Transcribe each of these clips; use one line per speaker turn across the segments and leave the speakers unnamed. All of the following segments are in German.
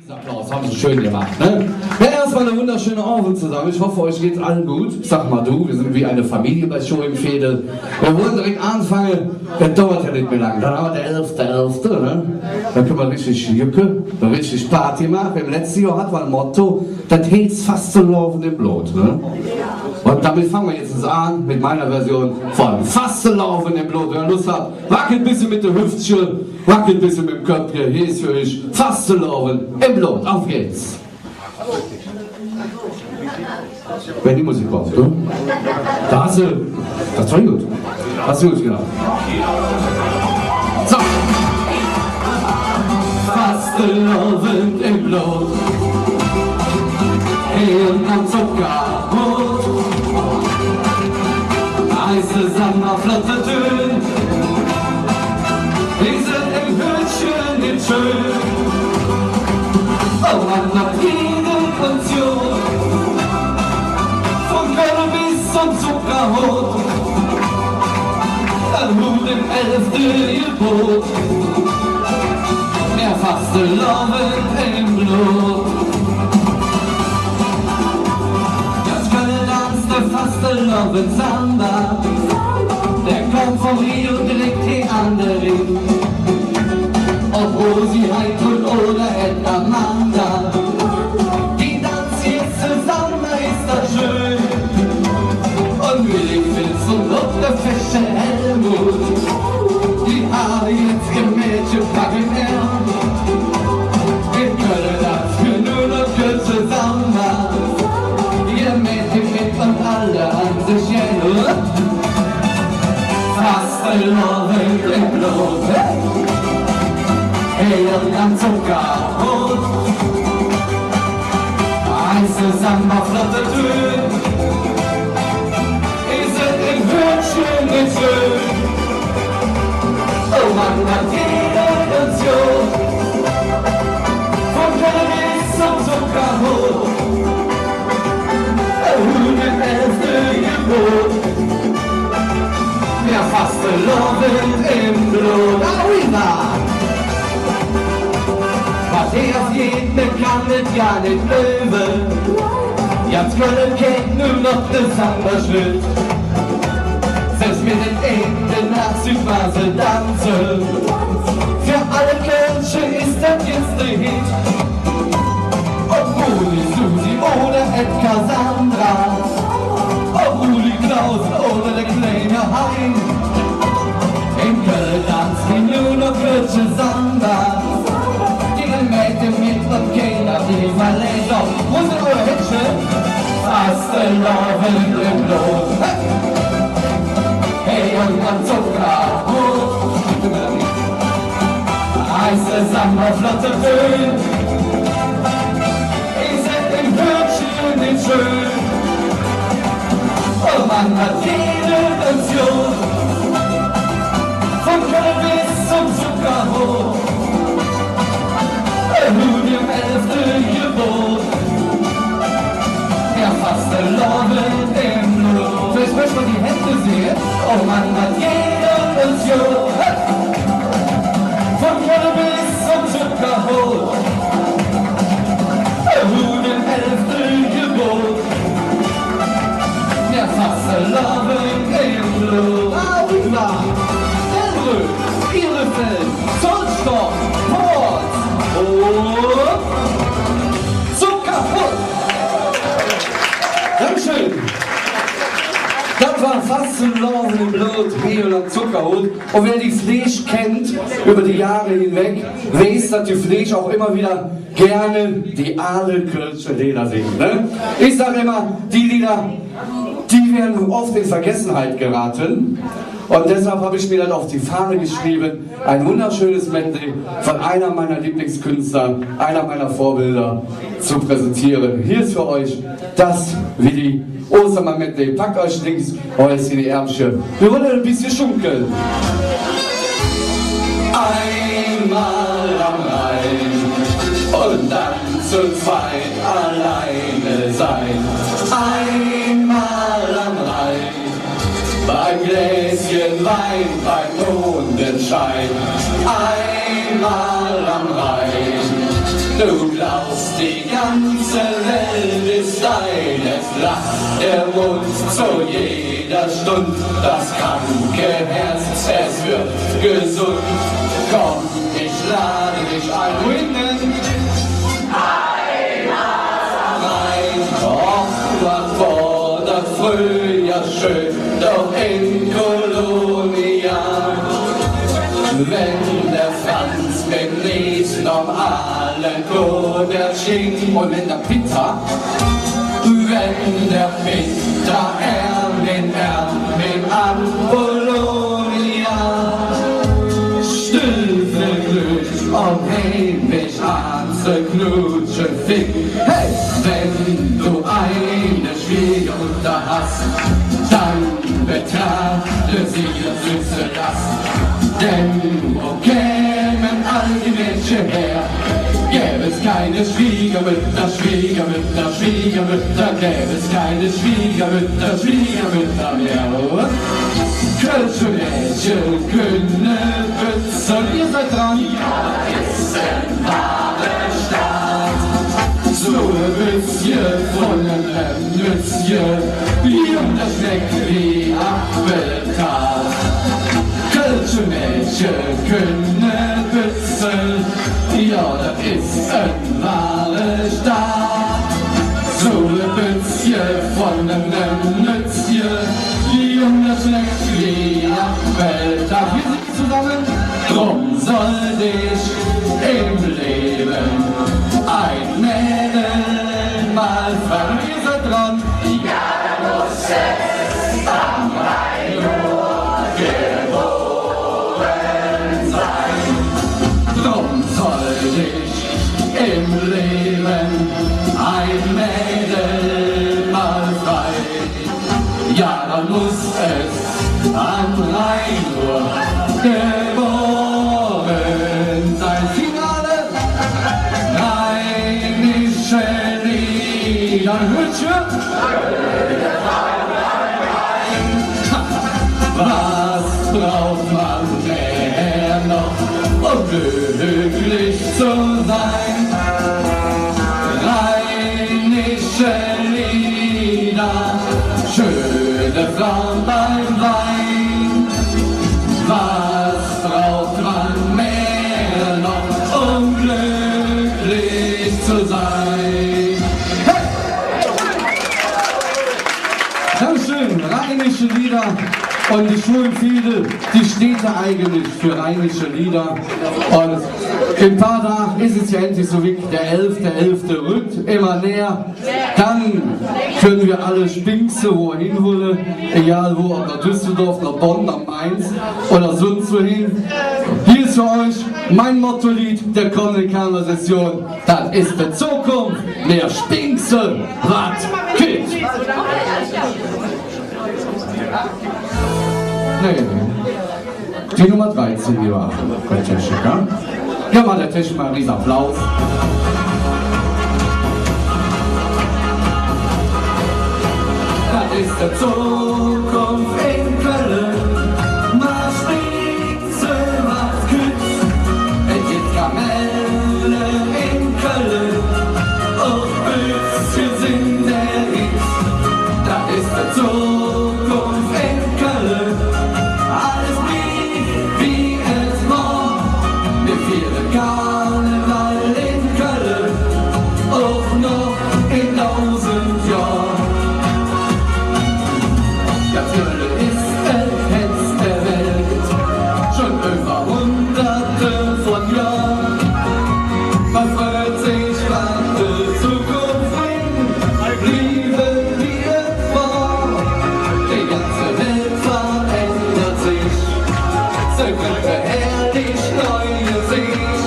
Applaus, haben sie schön gemacht, ne? Ja, erstmal eine wunderschöne Abend zusammen. Ich hoffe, euch geht's allen gut. Sag mal du, wir sind wie eine Familie bei Show im Fädel. Wir wollen direkt anfangen. Das dauert ja nicht mehr lang. Dann haben wir der 11.11., ne? Dann können wir richtig Jücke, richtig Party machen. Im letzten Jahr hatten wir ein Motto, das hält's fast so laufen im Blut, ne? Und damit fangen wir jetzt an mit meiner Version von Fast so laufen im Blut. Wer Lust hat, wackelt ein bisschen mit der Hüftchen, wackelt ein bisschen mit dem Köpfchen. Hier ist für euch Fast so laufen im Blut. Auf geht's! Wenn die Musik kommt, ne? Da hast du, das war gut. Hast du gut gemacht. So! Fast so laufen im Blut. Hirn am Zuckerhut. Heiße Sommerflotte Töne. Wir sind im Hütchen nicht schön. Oh Mann, nach jeder Pension. Von Köln bis zum Zuckerhut. Ein Hut im 11. Gebot. Der faste Laufen im Blut. Faste Laufen Samba, der kommt vom Rio direkt hier an der Ring. Ob Rosi, Heidrun oder Edna Amanda, die tanzen jetzt zusammen, ist das schön. Und Willi Filz und Lutherfische Helmut, die Haare jetzt gemäht, packen er. Wir können das für nur noch kürze Samba. Und alle an sich hin. Fast Laufen im Blut. Hirn am Zuckerhut. Heiße Samba-Flotte Töne. Wir sind im Hütchen nicht schön. Oh Mann, hat jede Nation. Von Köln bis zum Zuckerhut. Hut im 11. Gebot. Der faste Laufen im Blut. Arriva! Was auf jeden kann mit Janik Löwe. Ganz Köln kennt nur noch den Samba-Schritt. Selbst mit den Enden nach Südbasel tanzen. Für alle Kölsche ist das jetzt der Hit. Ob Rudi, Susi oder Ed Cassandra, ob Rudi Klaus oder der kleine Hein. In Köln tanzt die nur noch Kölsche Samba. Die Mädchen mit und keiner die verlässt. Doch, wo sind eure Hitchen? Fast Laufen im Blut. Hey, und am Zuckerhut. Heiße Samba-Flotte Töne. Nicht schön. Oh Mann, hat jede Nation. Von Köln bis zum Zuckerhut. Der Hut im 11. Gebot. Der faste Laufen im Blut. Vielleicht möchte man die Hände sehen. Oh Mann, hat jede Nation. Von Köln bis zum Zuckerhut. Der Hut im 11. Gebot. Der faste Laufen im Blut. Arriva! Elrö, Bielefeld, Zollstock, Port und Zuckerhut! Dankeschön! Das war Fast so Laufen im Blut, Biel und Zuckerhut. Und wer die Fleisch kennt, über die Jahre hinweg, weiß, dass die Fleisch auch immer wieder gerne die alte Kölsche Lieder singen. Ne? Ich sage immer, die Lieder, die werden oft in Vergessenheit geraten. Und deshalb habe ich mir dann auf die Fahne geschrieben, ein wunderschönes Medley von einer meiner Lieblingskünstler, einer meiner Vorbilder zu präsentieren. Hier ist für euch das Willi Ostermann Medley. Packt euch links euch in die Ärmchen. Wir wollen ein bisschen schunkeln. Einmal am Rhein und dann zu zweit alleine sein. Einmal am Rhein, beim Gläschen Wein, beim Mondenschein. Einmal am Rhein, Du glaubst, die ganze Welt ist dein, es lacht der Mund zu jeder Stund. Das kranke Herz, es wird gesund. Komm, ich lade dich ein, Winden. Rein, doch, was fordert früher schön, doch in Kolonia. Wenn der Franz mit normalen Kodersching und wenn der Peter den Erwin an Bologna Stillverglüht und heimlich anzuknutschen fick. Hey, wenn du eine Schwiegermutter hast, dann betrachte sie das süße Last. Denn wo kämen all die Menschen her, gäbe es keine Schwiegermütter, Schwiegermütter, Schwiegermütter, gäbe es keine Schwiegermütter, Schwiegermütter mehr. Kölsche Mädchen können Pützen, ihr seid dran. Ja, ist ein wahrer Staat. So ein bisschen von einem Nützchen, wie das schmeckt wie Apfeltat. Kölsche Mädchen können Pützen, ja, das ist ein wahrer Staat. So ein bisschen von einem Nützchen, wie das schmeckt wie Apfeltat. Wir sind zusammen, drum soll dich im Leben ein Mädel mal fragen. Ihr seid dran. Ja, da muss es am Rhein geboren sein. Drum soll dich im Leben ein Mädel mal frei. Ja, dann muss es am Rhein nur geboren sein. Finale, rheinische Lieder, Hütchen. Was braucht man mehr noch, um glücklich zu sein? Rheinische Lieder, schöne Frauen beim Wein. Was braucht man mehr noch, um glücklich zu sein? Hey! Dankeschön, rheinische Lieder. Und die Schulfiedel, die steht da eigentlich für rheinische Lieder. Und in ein paar Tagen ist es ja endlich so wie der 11.11. rückt immer näher. Dann können wir alle Spinkse wohin holen, egal wo, ob nach Düsseldorf, nach Bonn, nach Mainz oder sonst wohin. Hier ist für euch mein Mottolied der kommenden Karnevalssession. Das ist die Zukunft, mehr Spinkse, was geht. Nee. Die Nummer 13, die war der Techniker. Ja, mal der Techniker, ein riesen Applaus. Das ist die Zukunft in Köln. Mal Spitze, was Kütz. Es gibt Kamelle in Köln. Auch Bützchen sind der Hit. Das ist die Zukunft in Köln. Alles blieb wie es war. Wir feiern Karneval in Köln, auch noch in 1000 Jahren. Ja, Köln ist das Herz der Welt, schon über Hunderte von Jahren. Man freut sich, was die Zukunft bringt, blieben wie es war. Die ganze Welt verändert sich, so könnte herrlich neue Sicht.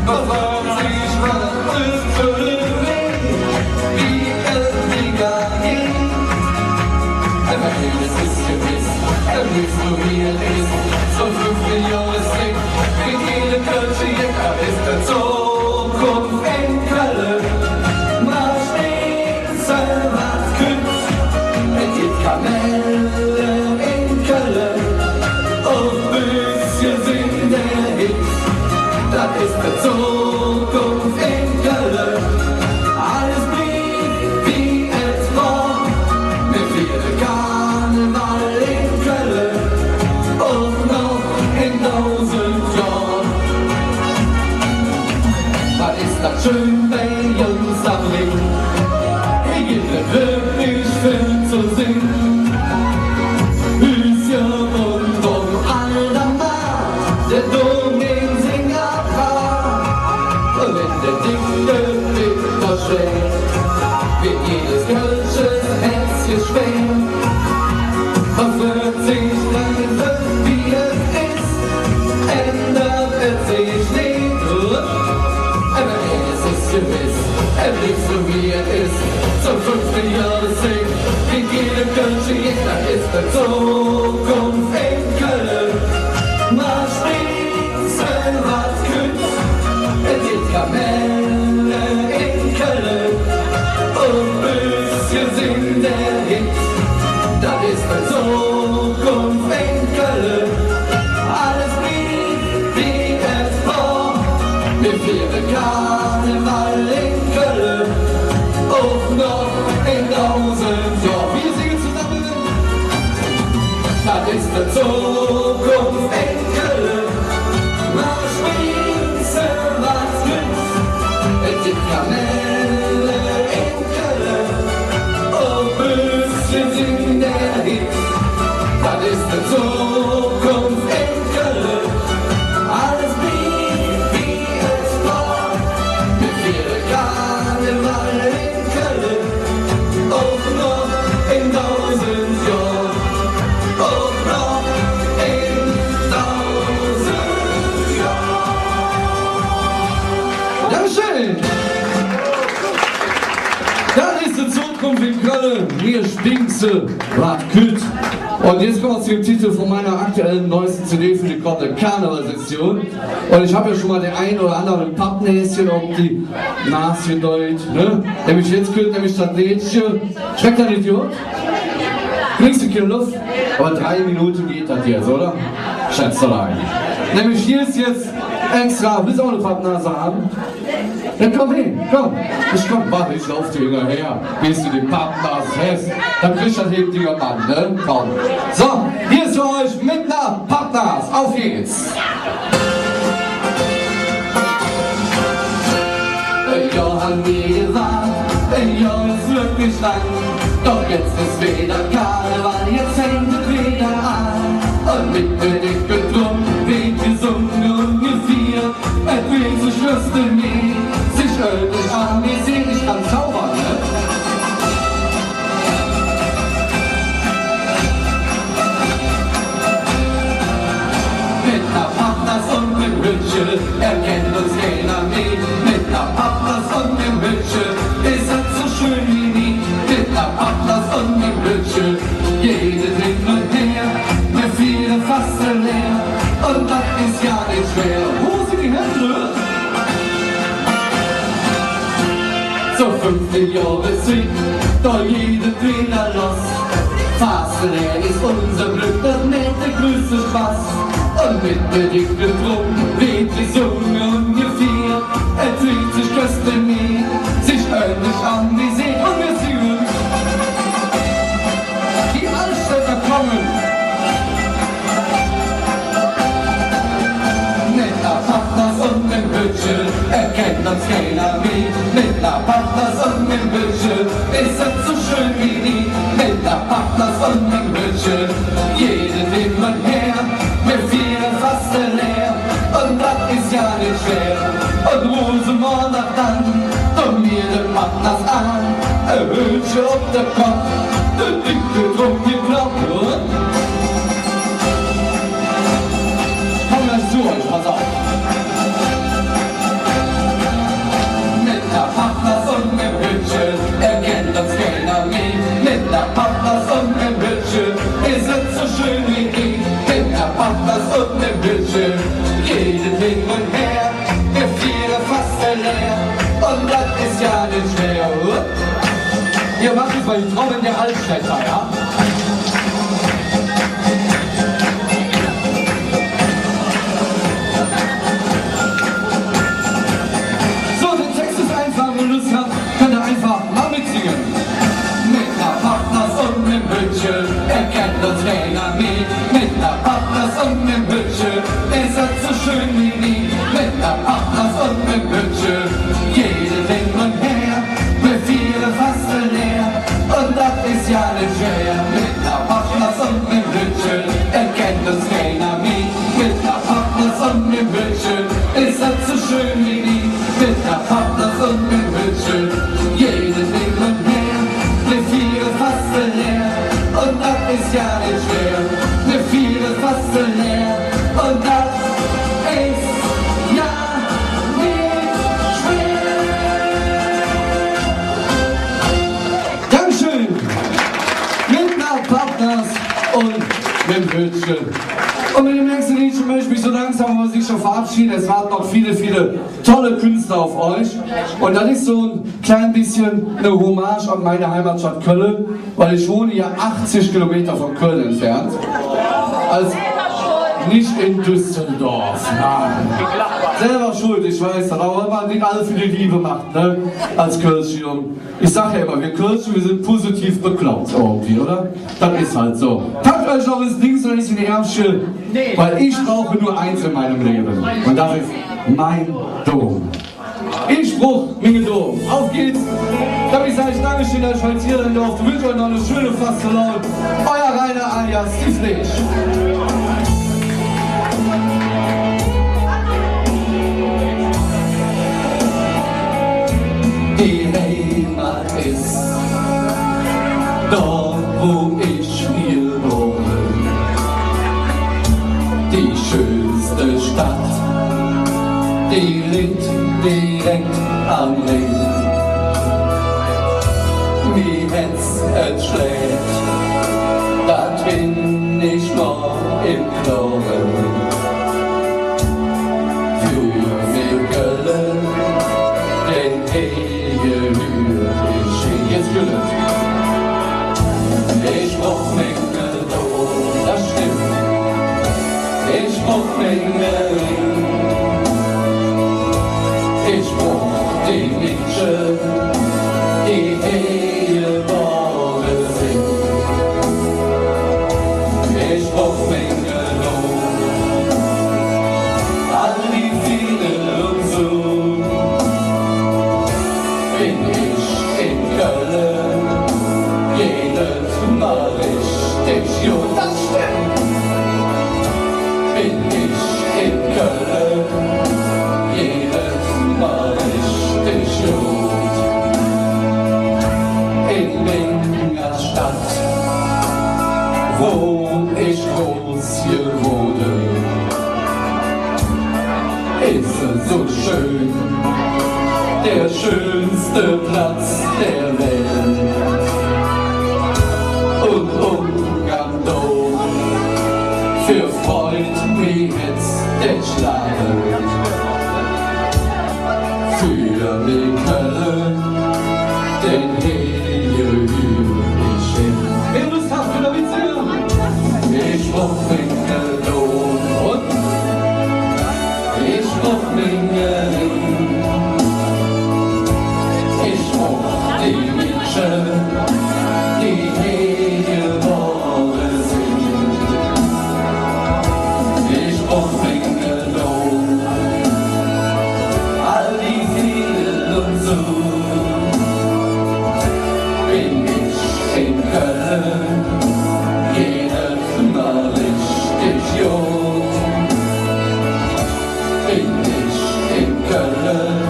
Man freut sich, was es zurückbringt, wie es wieder ging. Aber vieles ist gewiss, dann willst du wie es ist. So 5 Millionen Stick, mit jedem Kölsche Jäger ist der Zukunft in Köln. Mal Spitze, was Kütz, es gibt Kamelle in Köln. Und bisschen sind der Hit, das ist der Zukunft schön bei uns am Ring. Ich gebe wirklich viel zu singen. Hüschen und alter Mann, der Domin Singer war. Und wenn der dicke Winter schlägt, wird jedes Kölsches Herzchen schwer. Was wird sich dann wie es ist, ändert es sich nicht. Aber es ist gewiss, blieb so wie es ist. Zum 5. Jahreszeit, wie jede Kölsche jeder ist der Zukunft in Köln. Man schließen was küsst, es gibt Kamelle in Köln. Und bisschen sind der Hit, das ist der Zukunft in Köln. Alles blieb wie es war, wir feiern Karneval in Köln. Auch noch in 1000 Jahren. Wir singen zusammen. Das ist der Zukunft in Köln. Man schmeißen was nützt. Es gibt Kamelle in Köln. Und bisschen sind der Hit. Das ist der Zukunft in Köln. Alles blieb wie es war. Wir feiern Karneval in Köln. Auch noch in 1000 Jahren. Auch noch in 1000 Jahren. Dankeschön! Das ist die Zukunft in Köln. Hier Spinkse, was kütt. Und jetzt kommen wir zu dem Titel von meiner aktuellen neuesten CD für die kommende Karnevalsession. Und ich habe ja schon mal den einen oder anderen Pappnäschen auf die Nase gedeutet. Ne? Nämlich jetzt kütt nämlich das Lädchen. Schmeckt das nicht gut? Kriegst du keine Luft? Aber 3 Minuten geht das jetzt, oder? Schätzt du da eigentlich. Nämlich hier ist jetzt extra, willst du auch eine Pappnase haben? Dann komm hin, komm. Ich komm, warte, ich lauf dir hinterher, bis du die Pappnase hast. Dann kriegst du das Hebdinger Mann, ne? Komm. So, hier ist für euch mit einer Pappnase. Auf geht's. Johann mir gesagt, Jahr ist wirklich lang. Doch jetzt ist wieder Karneval, jetzt hängt es wieder an. Und mit der dicke Drum wird gesungen ungefähr. Es will sich rüsten nie, sich wirklich an. Wir sehen dich am Zaubern, ne? Mit der Pappnase und dem Hütchen erkennt uns keiner mehr. Mit der Pappnase und dem Hütchen ist es so schön wie nie. Mit der Pappnase und dem Hütchen jede hin und her. Wir feiern fast leer und das ist ja nicht schwer. Wo sind die Hände? So 5. Jahreszeit, da jede Trainer los. Fast leer ist unser Glück, das nette größte Spaß. Und mit der dicken Drum weht die Zunge ungefähr. Dreht sich köstlich nie, sich ähnlich an wie See. Und wir singen. Die Altstädter kommen. Mit der Pappnase und dem Hütchen erkennt uns keiner mehr. Mit der Pappnase und dem Hütchen ist es so schön wie nie. Mit der Pappnase und dem Hütchen jeden hin und her. Wir feiern fast leer und das ist ja nicht schwer. Und Rosenmontag nach dann, und mir den Pappnase an. Ein Hütchen auf der Kopf, der dicke Drum geklopft. Komm gleich zu euch, pass auf. Mit der Pappnase und dem Hütchen erkennt uns keiner mehr. Mit der Pappnase und dem Hütchen ist es so schön wie nie. Mit der Pappnase und dem Hütchen jeden hin und her. Wir feiern fast leer und das ist ja nicht schwer. Ihr macht es mal die Trommeln der Altstädter, ja? So, der Text ist einfach, wenn ihr Lust habt, könnt ihr einfach mal mitsingen. Mit der Pappnase und dem Hütchen erkennt uns keiner mehr. Mit der Pappnase und dem Hütchen ist es so schön wie nie. Mit der Pappnase und dem Hütchen schön wie nie, mit der Partner und mit Hütchen, jeden hin und her, ne Viere fast leer, und das ist ja nicht schwer, ne Viere fast leer, und das ist ja nicht schwer. Dankeschön! Mit der Partners und mit dem Hütchen. Und mit dem nächsten Liedchen möchte ich mich so langsam aber sicher verabschieden. Es warten noch viele, viele tolle Künstler auf euch. Und das ist so ein klein bisschen eine Hommage an meine Heimatstadt Köln, weil ich wohne ja 80 Kilometer von Köln entfernt. Also nicht in Düsseldorf, nein. Selber schuld, ich weiß, aber man nicht alle für die Liebe macht, ne? Als Kölschjung. Ich sag ja immer, wir Kölschen, wir sind positiv bekloppt irgendwie, oder? Das ist halt so. Packt euch noch ins Ding, soll ich in die Ärmchen, weil ich brauche nur eins in meinem Leben. Und das ist mein Dom. Ich Bruch, Minge Dom. Auf geht's! Damit sage ich Dankeschön, dass ich heute hier sein durfte. Ich wünsche euch noch eine schöne Fastelavn. Euer Rainer alias Stiflich. Die Heimat ist dort, wo ich hier wohne. Die schönste Stadt, die liegt direkt am Ring. Wie Herz schlägt, dat bin ich noch im Knochen. Für mir Köln, den jetzt Gülle. Ich brauch Menge Dom, das stimmt. Ich brauch Menge Ring. Ich brauch die Nietzsche, die Eheworte singt. Ich brauch Menge Dom, all die vielen und so. Bin ich in Köln, jedes Mal richtig, jo, das stimmt. Bin ich in Köln, jedes Mal richtig gut. In meiner Stadt, wo ich groß geworden, ist es so schön. Der schönste Platz der Welt. Und Umgang Dom, für Freund wie jetzt der Schlagen. Für mich Köln, den hier ich hin. Wer Lust hat, will damit singen? Ich brauch Menge Dom und ich brauch Menge Ring. Die Nietzsche, die Eheworte singt. Ich brauch Menge Dom, all die vielen und so. Bin ich in Köln, jedes Mal richtig jung. Bin ich in Köln,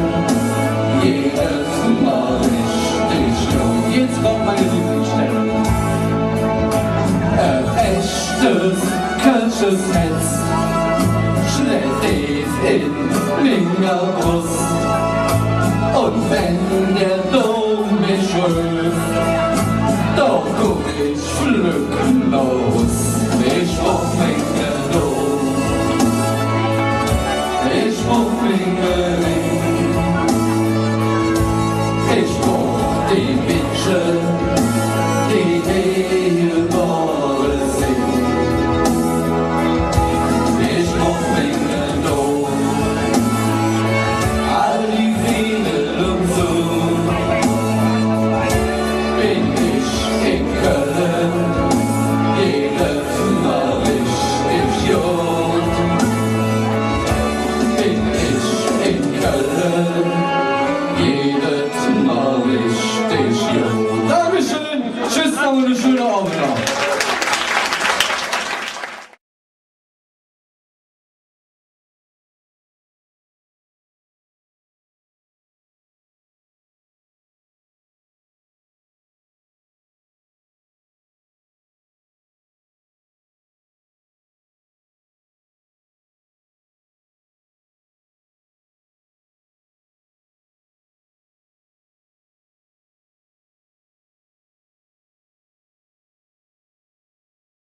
jedes Mal richtig. Jetzt kommt meine Lieblingsstelle. Echtes kölsches Herz schlägt tief in meiner Brust. Und wenn der Dom mich ruft, doch guck ich flückenlos. Ich brauch Menge Dom, ich brauch Menge